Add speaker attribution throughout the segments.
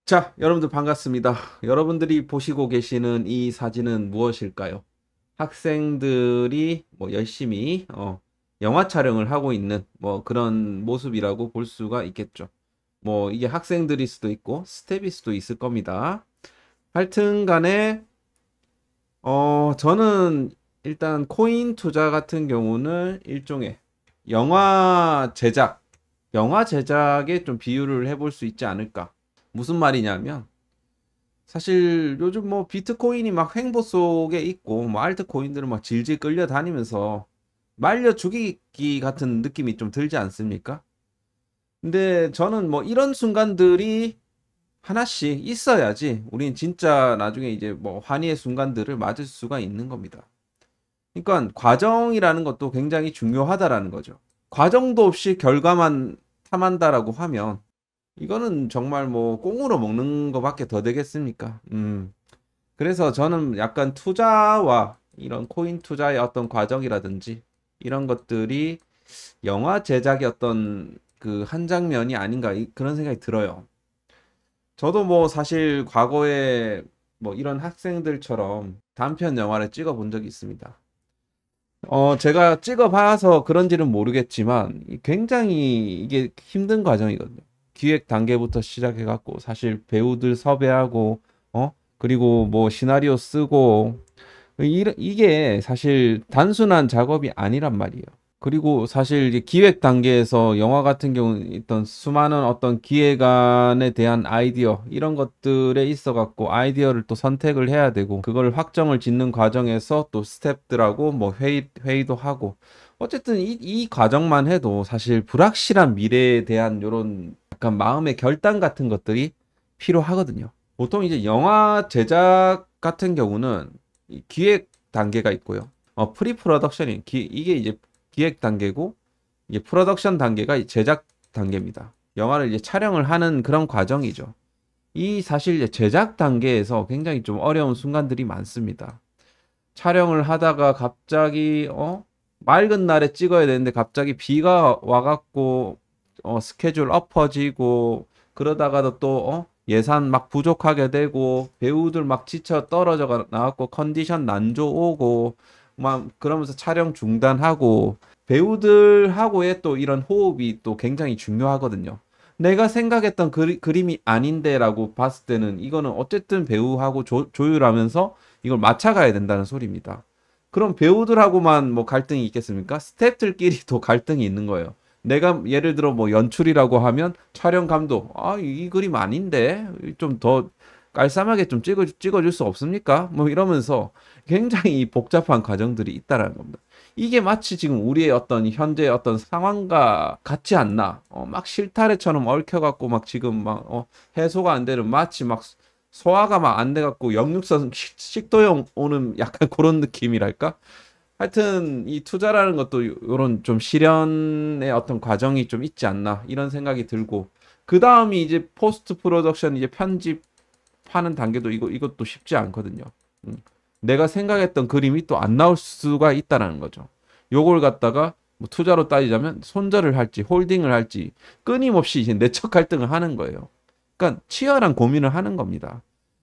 Speaker 1: 자, 여러분들 반갑습니다. 여러분들이 보시고 계시는 이 사진은 무엇일까요? 학생들이 뭐 열심히 영화 촬영을 하고 있는 뭐 그런 모습이라고 볼 수가 있겠죠. 뭐 이게 학생들일 수도 있고 스텝일 수도 있을 겁니다. 하여튼 간에 저는 일단 코인 투자 같은 경우는 일종의 영화 제작, 영화 제작에 좀 비유를 해볼 수 있지 않을까. 무슨 말이냐면 사실 요즘 뭐 비트코인이 막 횡보 속에 있고 뭐 알트코인들은 막 질질 끌려다니면서 말려 죽이기 같은 느낌이 좀 들지 않습니까? 근데 저는 뭐 이런 순간들이 하나씩 있어야지 우린 진짜 나중에 이제 뭐 환희의 순간들을 맞을 수가 있는 겁니다. 그러니까 과정이라는 것도 굉장히 중요하다라는 거죠. 과정도 없이 결과만 탐한다라고 하면 이거는 정말 뭐 꽁으로 먹는 거밖에 더 되겠습니까? 그래서 저는 약간 투자와 이런 코인 투자의 어떤 과정이라든지 이런 것들이 영화 제작의 어떤 그 한 장면이 아닌가 그런 생각이 들어요. 저도 뭐 사실 과거에 뭐 이런 학생들처럼 단편 영화를 찍어 본 적이 있습니다. 제가 찍어 봐서 그런지는 모르겠지만 굉장히 이게 힘든 과정이거든요. 기획 단계부터 시작해 갖고 사실 배우들 섭외하고 그리고 뭐 시나리오 쓰고 이게 사실 단순한 작업이 아니란 말이에요. 그리고 사실 이제 기획 단계에서 영화 같은 경우는 있던 수많은 어떤 기획안에 대한 아이디어 이런 것들에 있어 갖고 아이디어를 또 선택을 해야 되고 그걸 확정을 짓는 과정에서 또 스태프들하고 뭐 회의도 하고 어쨌든 이 과정만 해도 사실 불확실한 미래에 대한 요런 약간 마음의 결단 같은 것들이 필요하거든요. 보통 이제 영화 제작 같은 경우는 이 기획 단계가 있고요. 프리 프로덕션이 이게 이제 기획 단계고 이게 프로덕션 단계가 제작 단계입니다. 영화를 이제 촬영을 하는 그런 과정이죠. 이 사실 이제 제작 단계에서 굉장히 좀 어려운 순간들이 많습니다. 촬영을 하다가 갑자기 맑은 날에 찍어야 되는데 갑자기 비가 와갖고 스케줄 엎어지고 그러다가도 또 예산 막 부족하게 되고 배우들 막 지쳐 떨어져 나왔고 컨디션 난조 오고 막 그러면서 촬영 중단하고 배우들하고의 또 이런 호흡이 또 굉장히 중요하거든요. 내가 생각했던 그림이 아닌데라고 봤을 때는 이거는 어쨌든 배우하고 조율하면서 이걸 맞춰가야 된다는 소리입니다. 그럼 배우들하고만 뭐 갈등이 있겠습니까? 스태프들끼리도 갈등이 있는 거예요. 내가 예를 들어 뭐 연출이라고 하면 촬영 감독, 이 그림 아닌데 좀 더 깔쌈하게 좀 찍어줄 수 없습니까? 뭐 이러면서 굉장히 복잡한 과정들이 있다라는 겁니다. 이게 마치 지금 우리의 어떤 현재 어떤 상황과 같지 않나? 막 실타래처럼 얽혀갖고 막 지금 막 해소가 안 되는 마치 막 소화가 막 안 돼갖고 역류성 식도염 오는 약간 그런 느낌이랄까? 하여튼 이 투자라는 것도 요런 좀 실현의 어떤 과정이 좀 있지 않나 이런 생각이 들고 그 다음이 이제 포스트 프로덕션 이제 편집하는 단계도 이것도 쉽지 않거든요. 음. 내가 생각했던 그림이 또 안 나올 수가 있다라는 거죠. 요걸 갖다가 뭐 투자로 따지자면 손절을 할지 홀딩을 할지 끊임없이 이제 내적 갈등을 하는 거예요. 그러니까 치열한 고민을 하는 겁니다.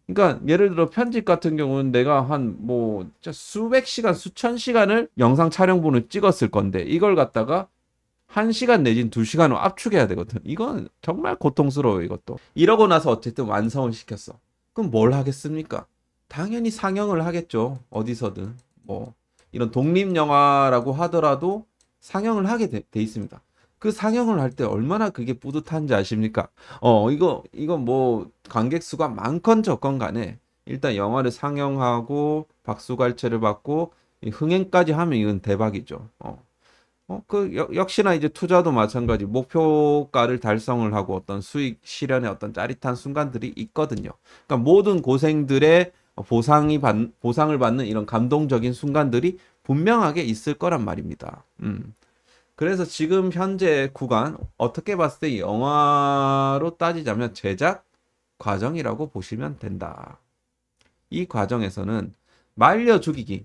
Speaker 1: 그러니까 예를 들어 편집 같은 경우는 내가 한 뭐 수백 시간, 수천 시간을 영상 촬영본을 찍었을 건데 이걸 갖다가 한 시간 내진 두 시간을 압축해야 되거든. 이건 정말 고통스러워요, 이것도. 이러고 나서 어쨌든 완성을 시켰어. 그럼 뭘 하겠습니까? 당연히 상영을 하겠죠. 어디서든. 뭐 이런 독립 영화라고 하더라도 상영을 하게 돼 있습니다. 그 상영을 할 때 얼마나 그게 뿌듯한지 아십니까? 이거 뭐 관객 수가 많건 적건 간에 일단 영화를 상영하고 박수갈채를 받고 이 흥행까지 하면 이건 대박이죠. 역시나 이제 투자도 마찬가지 목표가를 달성을 하고 어떤 수익 실현의 어떤 짜릿한 순간들이 있거든요. 그러니까 모든 고생들의 보상을 받는 이런 감동적인 순간들이 분명하게 있을 거란 말입니다. 그래서 지금 현재 구간 어떻게 봤을 때 영화로 따지자면 제작 과정이라고 보시면 된다. 이 과정에서는 말려 죽이기,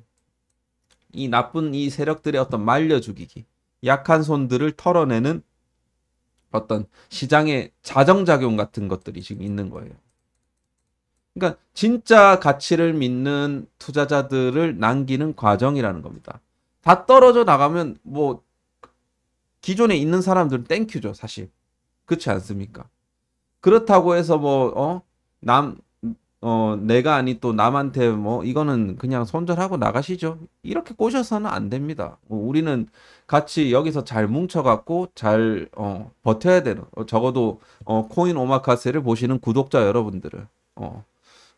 Speaker 1: 이 나쁜 이 세력들의 어떤 말려 죽이기, 약한 손들을 털어내는 어떤 시장의 자정작용 같은 것들이 지금 있는 거예요. 그러니까 진짜 가치를 믿는 투자자들을 남기는 과정이라는 겁니다. 다 떨어져 나가면 뭐 기존에 있는 사람들은 땡큐죠, 사실. 그렇지 않습니까? 그렇다고 해서 내가 아니 또 남한테 뭐 이거는 그냥 손절하고 나가시죠. 이렇게 꼬셔서는 안 됩니다. 우리는 같이 여기서 잘 뭉쳐갖고 잘 버텨야 되는 적어도 코인 오마카세를 보시는 구독자 여러분들을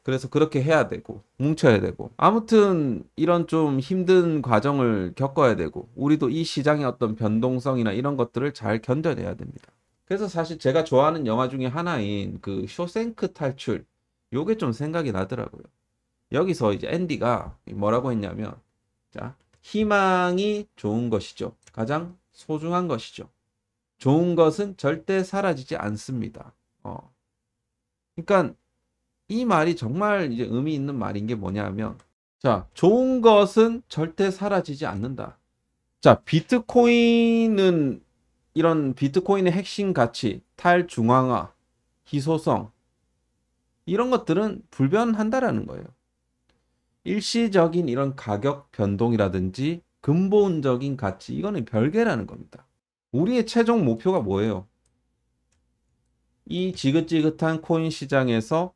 Speaker 1: 그래서 그렇게 해야 되고 뭉쳐야 되고 아무튼 이런 좀 힘든 과정을 겪어야 되고 우리도 이 시장의 어떤 변동성이나 이런 것들을 잘 견뎌내야 됩니다. 그래서 사실 제가 좋아하는 영화 중에 하나인 그 쇼생크 탈출 요게 좀 생각이 나더라고요. 여기서 이제 앤디가 뭐라고 했냐면 자, 희망이 좋은 것이죠. 가장 소중한 것이죠. 좋은 것은 절대 사라지지 않습니다. 그러니까 이 말이 정말 이제 의미 있는 말인 게 뭐냐면 자, 좋은 것은 절대 사라지지 않는다. 자, 비트코인은 이런 비트코인의 핵심 가치, 탈중앙화, 희소성 이런 것들은 불변한다라는 거예요. 일시적인 이런 가격 변동이라든지 근본적인 가치 이거는 별개라는 겁니다. 우리의 최종 목표가 뭐예요? 이 지긋지긋한 코인 시장에서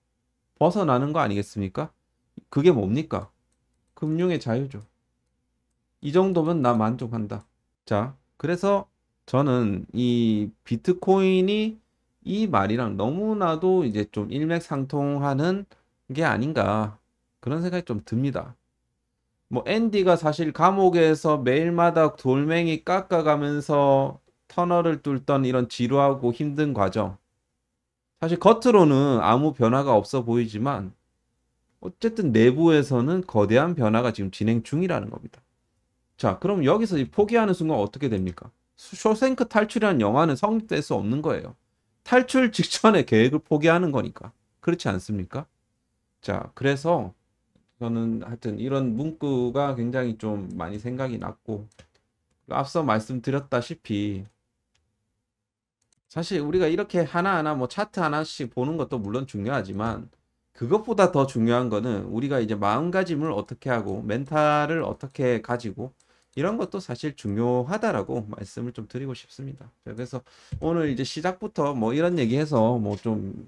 Speaker 1: 벗어나는 거 아니겠습니까? 그게 뭡니까? 금융의 자유죠. 이 정도면 나 만족한다. 자, 그래서 저는 이 비트코인이 이 말이랑 너무나도 이제 좀 일맥상통하는 게 아닌가 그런 생각이 좀 듭니다. 뭐 앤디가 사실 감옥에서 매일마다 돌멩이 깎아가면서 터널을 뚫던 이런 지루하고 힘든 과정. 사실 겉으로는 아무 변화가 없어 보이지만 어쨌든 내부에서는 거대한 변화가 지금 진행 중이라는 겁니다. 자, 그럼 여기서 포기하는 순간 어떻게 됩니까? 쇼생크 탈출이라는 영화는 성립될 수 없는 거예요. 탈출 직전에 계획을 포기하는 거니까. 그렇지 않습니까? 자, 그래서 저는 하여튼 이런 문구가 굉장히 좀 많이 생각이 났고, 앞서 말씀드렸다시피, 사실 우리가 이렇게 하나하나 뭐 차트 하나씩 보는 것도 물론 중요하지만, 그것보다 더 중요한 거는 우리가 이제 마음가짐을 어떻게 하고, 멘탈을 어떻게 가지고, 이런 것도 사실 중요하다라고 말씀을 좀 드리고 싶습니다. 그래서 오늘 이제 시작부터 뭐 이런 얘기해서 뭐 좀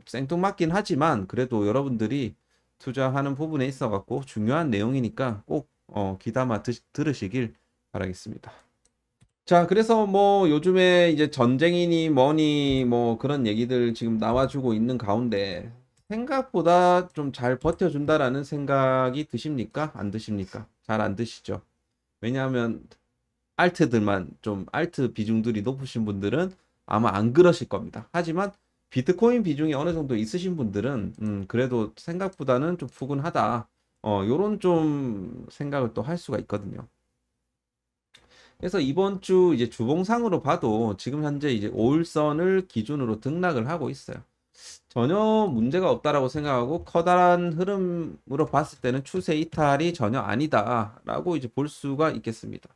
Speaker 1: 생뚱맞긴 하지만 그래도 여러분들이 투자하는 부분에 있어 갖고 중요한 내용이니까 꼭 귀담아 들으시길 바라겠습니다. 자, 그래서 뭐 요즘에 이제 전쟁이니 뭐니 뭐 그런 얘기들 지금 나와주고 있는 가운데 생각보다 좀 잘 버텨준다라는 생각이 드십니까? 안 드십니까? 잘 안 드시죠? 왜냐하면 알트들만 좀 알트 비중들이 높으신 분들은 아마 안 그러실 겁니다. 하지만 비트코인 비중이 어느 정도 있으신 분들은 그래도 생각보다는 좀 푸근하다. 요런 좀 생각을 또 할 수가 있거든요. 그래서 이번 주 이제 주봉상으로 봐도 지금 현재 이제 5일선을 기준으로 등락을 하고 있어요. 전혀 문제가 없다라고 생각하고 커다란 흐름으로 봤을 때는 추세 이탈이 전혀 아니다라고 이제 볼 수가 있겠습니다.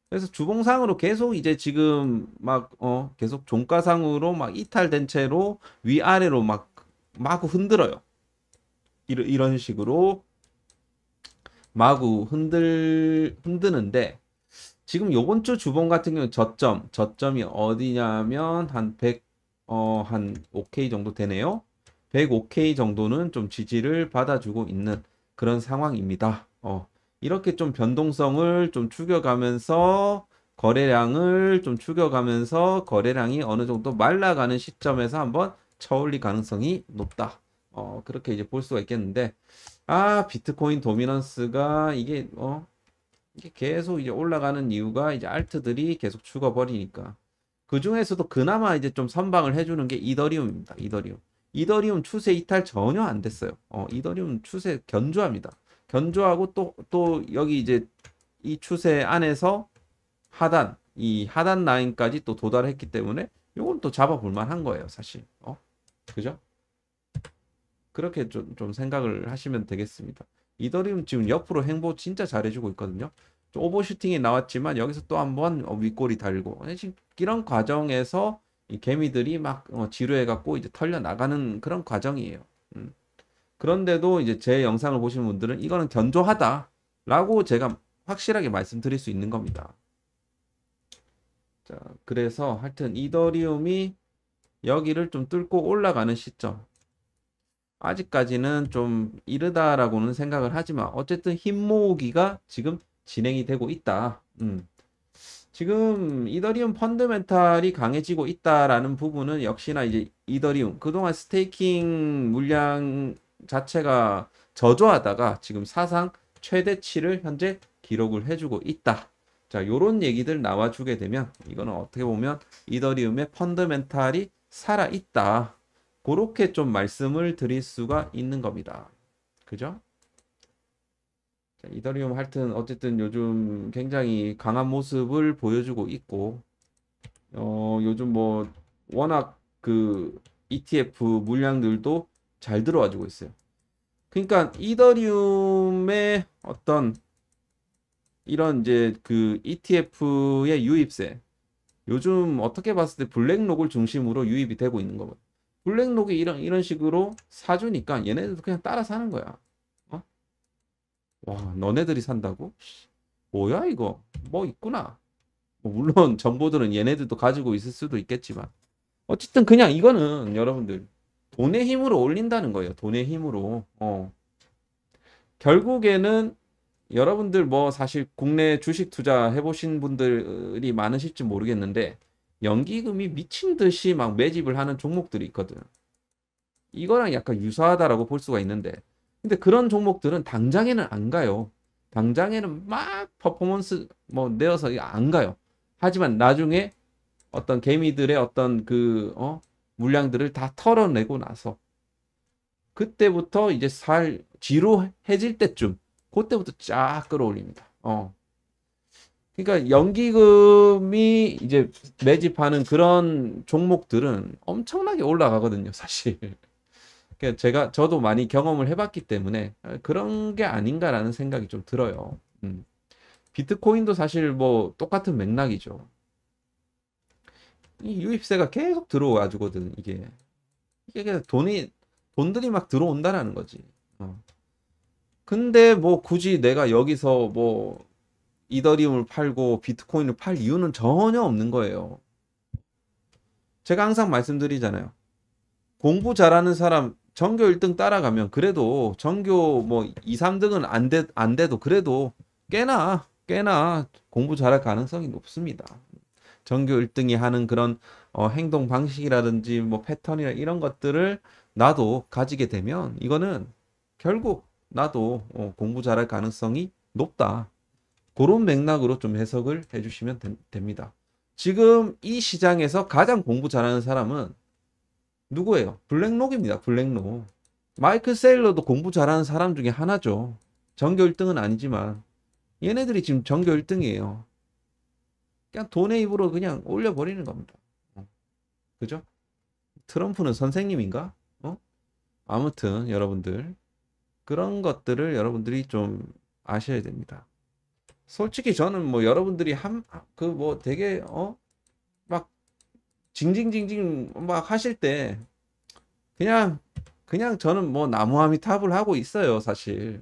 Speaker 1: 그래서 주봉상으로 계속 이제 지금 막 계속 종가상으로 막 이탈된 채로 위아래로 막 마구 흔들어요. 이런 식으로 마구 흔드는데 지금 요번 주 주봉 같은 경우는 저점이 어디냐면 한 100, 한 5K 정도 되네요. 105K 정도는 좀 지지를 받아주고 있는 그런 상황입니다. 이렇게 좀 변동성을 좀 죽여가면서 거래량을 좀 죽여가면서 거래량이 어느 정도 말라가는 시점에서 한번 쳐올릴 가능성이 높다. 그렇게 이제 볼 수가 있겠는데, 비트코인 도미넌스가 이게 계속 이제 올라가는 이유가 이제 알트들이 계속 죽어버리니까. 그 중에서도 그나마 이제 좀 선방을 해주는 게 이더리움입니다. 이더리움 추세 이탈 전혀 안 됐어요. 이더리움 추세 견조합니다. 견조하고 또 여기 이제 이 추세 안에서 이 하단 라인까지 또 도달했기 때문에 요건 또 잡아볼 만한 거예요, 사실. 그죠? 그렇게 좀 생각을 하시면 되겠습니다. 이더리움 지금 옆으로 행보 진짜 잘해주고 있거든요. 좀 오버슈팅이 나왔지만 여기서 또 한번 윗꼬리 달고 지금 이런 과정에서 이 개미들이 막 지루해갖고 이제 털려 나가는 그런 과정이에요. 그런데도 이제 제 영상을 보시는 분들은 이거는 견조하다라고 제가 확실하게 말씀드릴 수 있는 겁니다. 자, 그래서 하여튼 이더리움이 여기를 좀 뚫고 올라가는 시점. 아직까지는 좀 이르다라고는 생각을 하지만 어쨌든 힘 모으기가 지금 진행이 되고 있다. 지금 이더리움 펀더멘탈이 강해지고 있다라는 부분은 역시나 이제 이더리움 그동안 스테이킹 물량 자체가 저조하다가 지금 사상 최대치를 현재 기록을 해주고 있다. 자, 요런 얘기들 나와주게 되면 이거는 어떻게 보면 이더리움의 펀더멘탈이 살아있다. 그렇게 좀 말씀을 드릴 수가 있는 겁니다. 그죠? 자, 이더리움 하여튼 어쨌든 요즘 굉장히 강한 모습을 보여주고 있고 요즘 뭐 워낙 그 ETF 물량들도 잘 들어와주고 있어요. 그러니까 이더리움의 어떤 이런 이제 그 ETF의 유입세 요즘 어떻게 봤을 때 블랙록을 중심으로 유입이 되고 있는 거거든. 블랙록이 이런 식으로 사주니까 얘네들도 그냥 따라 사는 거야. 어? 와, 너네들이 산다고? 뭐야 이거? 뭐 있구나. 뭐 물론 정보들은 얘네들도 가지고 있을 수도 있겠지만 어쨌든 그냥 이거는 여러분들 돈의 힘으로 올린다는 거예요. 돈의 힘으로. 결국에는 여러분들 뭐 사실 국내 주식 투자 해보신 분들이 많으실지 모르겠는데 연기금이 미친 듯이 막 매집을 하는 종목들이 있거든. 이거랑 약간 유사하다라고 볼 수가 있는데 근데 그런 종목들은 당장에는 안 가요. 당장에는 막 퍼포먼스 뭐 내어서 안 가요. 하지만 나중에 어떤 개미들의 어떤 그 물량들을 다 털어내고 나서 그때부터 이제 살 지루해질 때쯤 그때부터 쫙 끌어올립니다. 그러니까 연기금이 이제 매집하는 그런 종목들은 엄청나게 올라가거든요, 사실. 그러니까 저도 많이 경험을 해봤기 때문에 그런 게 아닌가라는 생각이 좀 들어요. 비트코인도 사실 뭐 똑같은 맥락이죠. 이 유입세가 계속 들어와 주거든, 이게 그냥 돈들이 막 들어온다라는 거지. 근데 뭐 굳이 내가 여기서 뭐 이더리움을 팔고 비트코인을 팔 이유는 전혀 없는 거예요. 제가 항상 말씀드리잖아요. 공부 잘하는 사람 전교 1등 따라가면 그래도 전교 뭐 2, 3등은 안 돼도 그래도 꽤나 공부 잘할 가능성이 높습니다. 전교 1등이 하는 그런 행동 방식이라든지 뭐 패턴이나 이런 것들을 나도 가지게 되면 이거는 결국 나도 공부 잘할 가능성이 높다. 그런 맥락으로 좀 해석을 해주시면 됩니다. 지금 이 시장에서 가장 공부 잘하는 사람은 누구예요? 블랙록입니다. 블랙록. 마이클 세일러도 공부 잘하는 사람 중에 하나죠. 전교 1등은 아니지만 얘네들이 지금 전교 1등이에요. 그냥 돈의 입으로 그냥 올려버리는 겁니다. 그죠? 트럼프는 선생님인가? 아무튼 여러분들 그런 것들을 여러분들이 좀 아셔야 됩니다. 솔직히 저는 뭐 여러분들이 그 뭐 되게 막 징징징징 막 하실 때 그냥 저는 뭐 나무아미탑을 하고 있어요, 사실.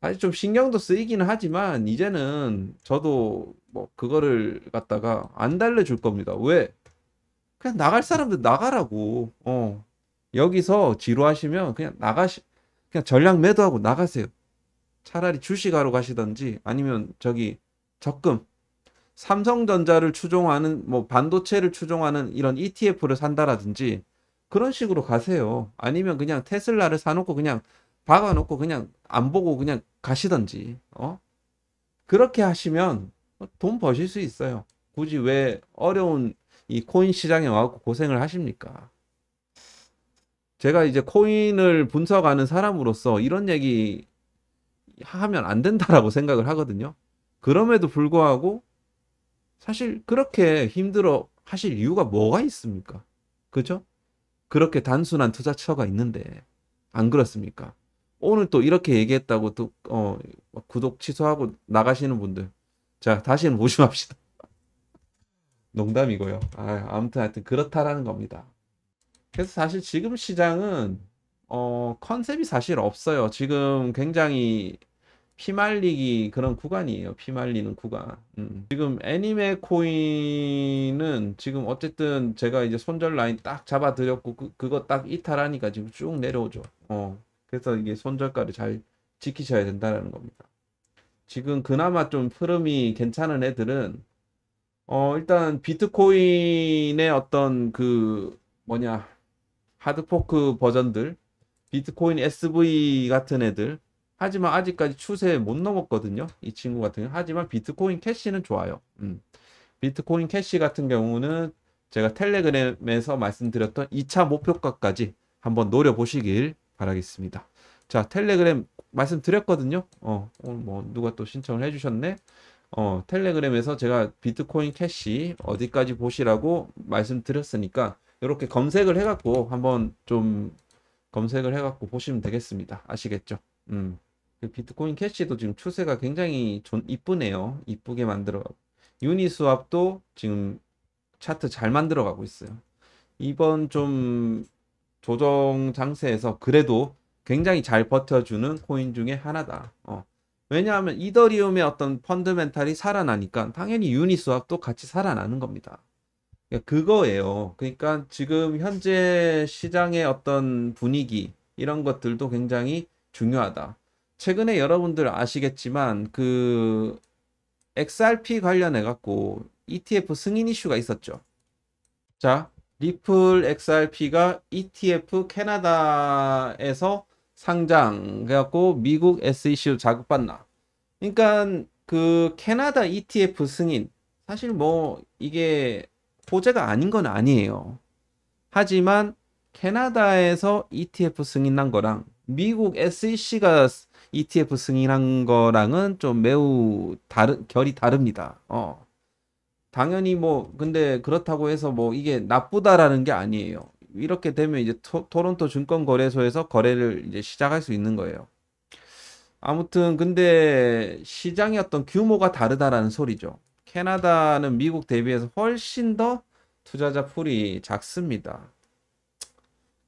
Speaker 1: 사실 좀 신경도 쓰이기는 하지만 이제는 저도 뭐 그거를 갖다가 안 달래줄 겁니다. 왜? 그냥 나갈 사람들 나가라고. 여기서 지루하시면 그냥 전략 매도하고 나가세요. 차라리 주식하러 가시던지 아니면 저기 적금 삼성전자를 추종하는 뭐 반도체를 추종하는 이런 ETF를 산다라든지 그런 식으로 가세요. 아니면 그냥 테슬라를 사놓고 그냥 박아놓고 그냥 안 보고 그냥 가시던지 그렇게 하시면 돈 버실 수 있어요. 굳이 왜 어려운 이 코인 시장에 와서 고생을 하십니까? 제가 이제 코인을 분석하는 사람으로서 이런 얘기 하면 안 된다라고 생각을 하거든요. 그럼에도 불구하고 사실 그렇게 힘들어 하실 이유가 뭐가 있습니까? 그죠? 그렇게 단순한 투자처가 있는데 안 그렇습니까? 오늘 또 이렇게 얘기했다고 또 구독 취소하고 나가시는 분들 자 다시는 보지 맙시다. 농담이고요. 아무튼 하여튼 그렇다라는 겁니다. 그래서 사실 지금 시장은 컨셉이 사실 없어요. 지금 굉장히 피말리기 그런 구간이에요. 피말리는 구간. 지금 애니메 코인은 지금 어쨌든 제가 이제 손절 라인 딱 잡아드렸고 그거 딱 이탈하니까 지금 쭉 내려오죠. 그래서 이게 손절가를 잘 지키셔야 된다는 겁니다. 지금 그나마 좀 흐름이 괜찮은 애들은 일단 비트코인의 어떤 그 뭐냐 하드포크 버전들 비트코인 SV 같은 애들 하지만 아직까지 추세에 못 넘었거든요. 이 친구 같은 경우. 하지만 비트코인 캐시는 좋아요. 비트코인 캐시 같은 경우는 제가 텔레그램에서 말씀드렸던 2차 목표가까지 한번 노려보시길 바라겠습니다. 자, 텔레그램 말씀드렸거든요. 오늘 뭐 누가 또 신청을 해주셨네. 텔레그램에서 제가 비트코인 캐시 어디까지 보시라고 말씀드렸으니까 이렇게 검색을 해갖고 한번 좀 검색을 해갖고 보시면 되겠습니다. 아시겠죠? 그 비트코인 캐시도 지금 추세가 굉장히 이쁘네요. 이쁘게 만들어가고 유니스왑도 지금 차트 잘 만들어가고 있어요. 이번 좀 조정 장세에서 그래도 굉장히 잘 버텨주는 코인 중에 하나다. 왜냐하면 이더리움의 어떤 펀드멘탈이 살아나니까 당연히 유니스왑도 같이 살아나는 겁니다. 그거예요. 그러니까 지금 현재 시장의 어떤 분위기 이런 것들도 굉장히 중요하다. 최근에 여러분들 아시겠지만 그 XRP 관련해 갖고 ETF 승인 이슈가 있었죠. 자, 리플 XRP가 ETF 캐나다에서 상장해갖고 미국 SEC로 자극받나. 그러니까 그 캐나다 ETF 승인 사실 뭐 이게 호재가 아닌 건 아니에요. 하지만 캐나다에서 ETF 승인한 거랑 미국 SEC가 ETF 승인한 거랑은 좀 매우 결이 다릅니다. 당연히 뭐 근데 그렇다고 해서 뭐 이게 나쁘다라는 게 아니에요. 이렇게 되면 이제 토론토 증권거래소에서 거래를 이제 시작할 수 있는 거예요. 아무튼 근데 시장의 어떤 규모가 다르다라는 소리죠. 캐나다는 미국 대비해서 훨씬 더 투자자 풀이 작습니다.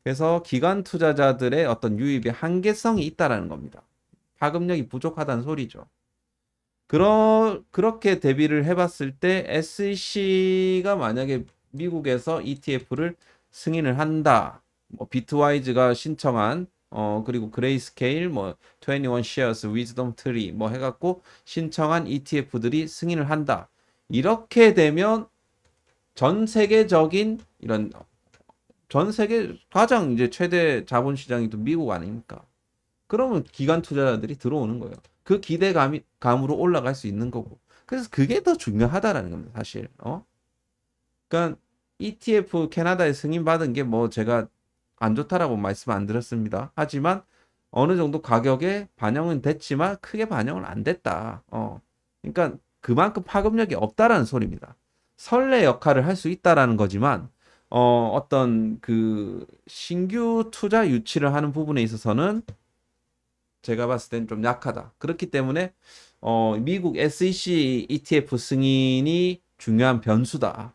Speaker 1: 그래서 기관 투자자들의 어떤 유입의 한계성이 있다라는 겁니다. 파급력이 부족하다는 소리죠. 그렇게 대비를 해봤을 때 SEC가 만약에 미국에서 ETF를 승인을 한다. 뭐 비트와이즈가 신청한 그리고 그레이스케일 뭐 21 shares wisdom tree 뭐 해갖고 신청한 ETF들이 승인을 한다. 이렇게 되면 전 세계적인 이런 전 세계 가장 이제 최대 자본 시장이 또 미국 아닙니까? 그러면 기관 투자자들이 들어오는 거예요. 그 기대감으로 올라갈 수 있는 거고. 그래서 그게 더 중요하다라는 겁니다, 사실. 그러니까 ETF 캐나다에 승인받은 게 뭐 제가 안 좋다라고 말씀 안 드렸습니다. 하지만 어느 정도 가격에 반영은 됐지만 크게 반영은 안 됐다. 그러니까 그만큼 파급력이 없다라는 소리입니다. 선례 역할을 할 수 있다라는 거지만 어떤 그 신규 투자 유치를 하는 부분에 있어서는 제가 봤을 땐 좀 약하다. 그렇기 때문에 미국 SEC ETF 승인이 중요한 변수다.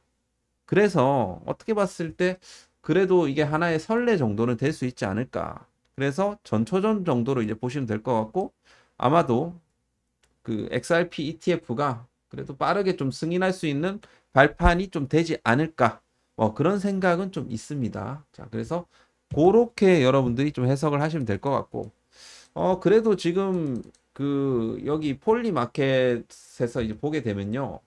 Speaker 1: 그래서 어떻게 봤을 때 그래도 이게 하나의 선례 정도는 될 수 있지 않을까. 그래서 전초전 정도로 이제 보시면 될 것 같고 아마도 그 XRP ETF가 그래도 빠르게 좀 승인할 수 있는 발판이 좀 되지 않을까. 그런 생각은 좀 있습니다. 자, 그래서 그렇게 여러분들이 좀 해석을 하시면 될 것 같고 그래도 지금 그 여기 폴리마켓에서 이제 보게 되면요.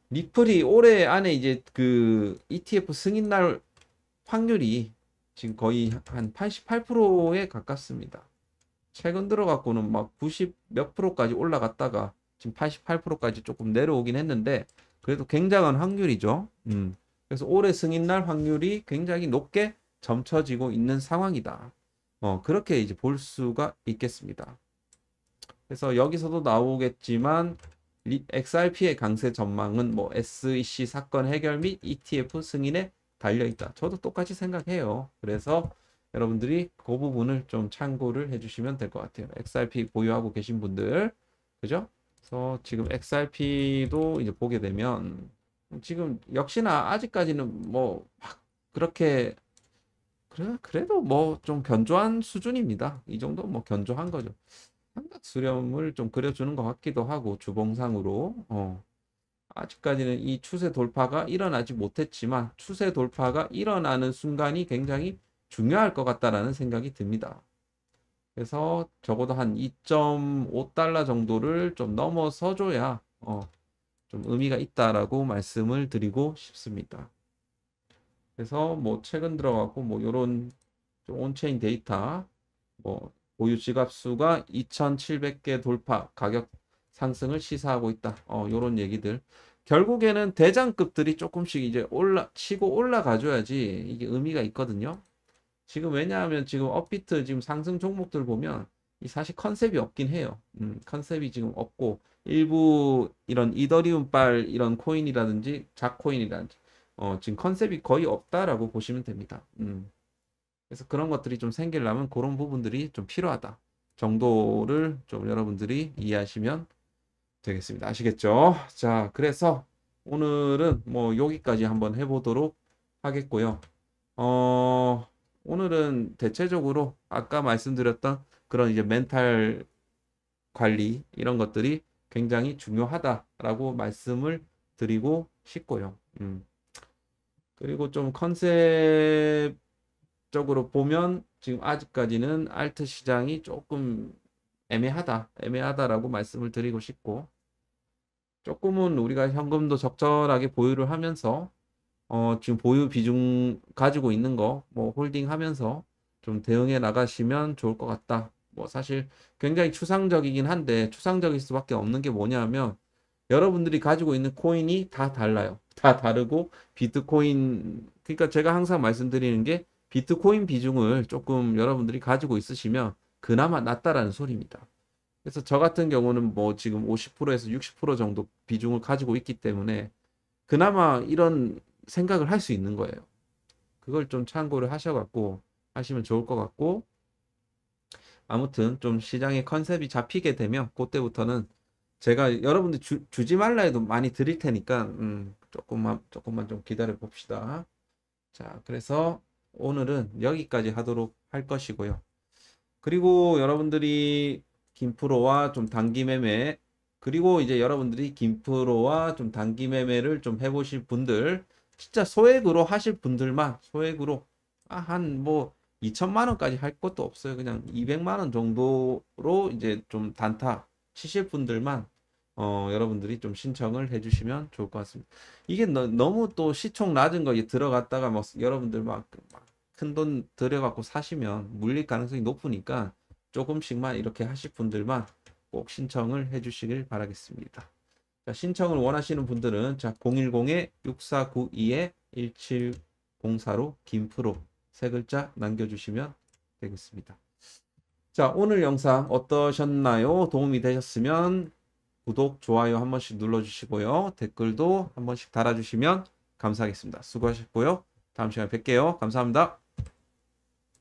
Speaker 1: 리플이 올해 안에 이제 그 ETF 승인 날 확률이 지금 거의 한 88%에 가깝습니다. 최근 들어갖고는 막 90 몇 프로까지 올라갔다가 지금 88%까지 조금 내려오긴 했는데 그래도 굉장한 확률이죠. 그래서 올해 승인 날 확률이 굉장히 높게 점쳐지고 있는 상황이다. 그렇게 이제 볼 수가 있겠습니다. 그래서 여기서도 나오겠지만 XRP의 강세 전망은 뭐 SEC 사건 해결 및 ETF 승인에 달려 있다. 저도 똑같이 생각해요. 그래서 여러분들이 그 부분을 좀 참고를 해주시면 될 것 같아요. XRP 보유하고 계신 분들, 그죠? 그래서 지금 XRP도 이제 보게 되면 지금 역시나 아직까지는 뭐 막 그렇게 그래도 뭐 좀 견조한 수준입니다. 이 정도 뭐 견조한 거죠. 삼각 수렴을 좀 그려주는 것 같기도 하고 주봉상으로 아직까지는 이 추세 돌파가 일어나지 못했지만 추세 돌파가 일어나는 순간이 굉장히 중요할 것 같다라는 생각이 듭니다. 그래서 적어도 한 2.5달러 정도를 좀 넘어서 줘야 좀 의미가 있다라고 말씀을 드리고 싶습니다. 그래서 뭐 최근 들어가고 뭐 요런 온체인 데이터 뭐 보유 지갑 수가 2,700개 돌파, 가격 상승을 시사하고 있다. 요런 얘기들. 결국에는 대장급들이 조금씩 이제 치고 올라가줘야지 이게 의미가 있거든요. 지금 왜냐하면 지금 업비트 지금 상승 종목들 보면 이 사실 컨셉이 없긴 해요. 컨셉이 지금 없고 일부 이런 이더리움발 이런 코인이라든지 작코인이라든지 지금 컨셉이 거의 없다라고 보시면 됩니다. 그래서 그런 것들이 좀 생기려면 그런 부분들이 좀 필요하다 정도를 좀 여러분들이 이해하시면 되겠습니다. 아시겠죠? 자, 그래서 오늘은 뭐 여기까지 한번 해보도록 하겠고요. 오늘은 대체적으로 아까 말씀드렸던 그런 이제 멘탈 관리 이런 것들이 굉장히 중요하다라고 말씀을 드리고 싶고요. 그리고 좀 컨셉적으로 보면 지금 아직까지는 알트 시장이 조금 애매하다라고 말씀을 드리고 싶고 조금은 우리가 현금도 적절하게 보유를 하면서 지금 보유 비중 가지고 있는 거 뭐 홀딩 하면서 좀 대응해 나가시면 좋을 것 같다. 뭐 사실 굉장히 추상적이긴 한데 추상적일 수밖에 없는 게 뭐냐면 여러분들이 가지고 있는 코인이 다 달라요. 다 다르고 비트코인 그러니까 제가 항상 말씀드리는 게 비트코인 비중을 조금 여러분들이 가지고 있으시면 그나마 낫다라는 소리입니다. 그래서 저 같은 경우는 뭐 지금 50%에서 60% 정도 비중을 가지고 있기 때문에 그나마 이런 생각을 할 수 있는 거예요. 그걸 좀 참고를 하셔갖고 하시면 좋을 것 같고 아무튼 좀 시장의 컨셉이 잡히게 되면 그때부터는 제가 여러분들 주지 말라 해도 많이 드릴 테니까 조금만 좀 기다려 봅시다. 자, 그래서 오늘은 여기까지 하도록 할 것이고요. 그리고 여러분들이 김프로와 좀 단기 매매 그리고 이제 여러분들이 김프로와 좀 단기 매매를 좀 해보실 분들 진짜 소액으로 하실 분들만 소액으로 한 뭐 2천만 원까지 할 것도 없어요. 그냥 200만 원 정도로 이제 좀 단타 치실 분들만 여러분들이 좀 신청을 해주시면 좋을 것 같습니다. 이게 너무 또 시총 낮은 거에 들어갔다가 뭐 여러분들 막 큰 돈 들여갖고 사시면 물릴 가능성이 높으니까 조금씩만 이렇게 하실 분들만 꼭 신청을 해주시길 바라겠습니다. 자, 신청을 원하시는 분들은 자 010-6492-1704로 김프로 세 글자 남겨주시면 되겠습니다. 자, 오늘 영상 어떠셨나요? 도움이 되셨으면 구독, 좋아요 한 번씩 눌러주시고요. 댓글도 한 번씩 달아주시면 감사하겠습니다. 수고하셨고요. 다음 시간에 뵐게요. 감사합니다.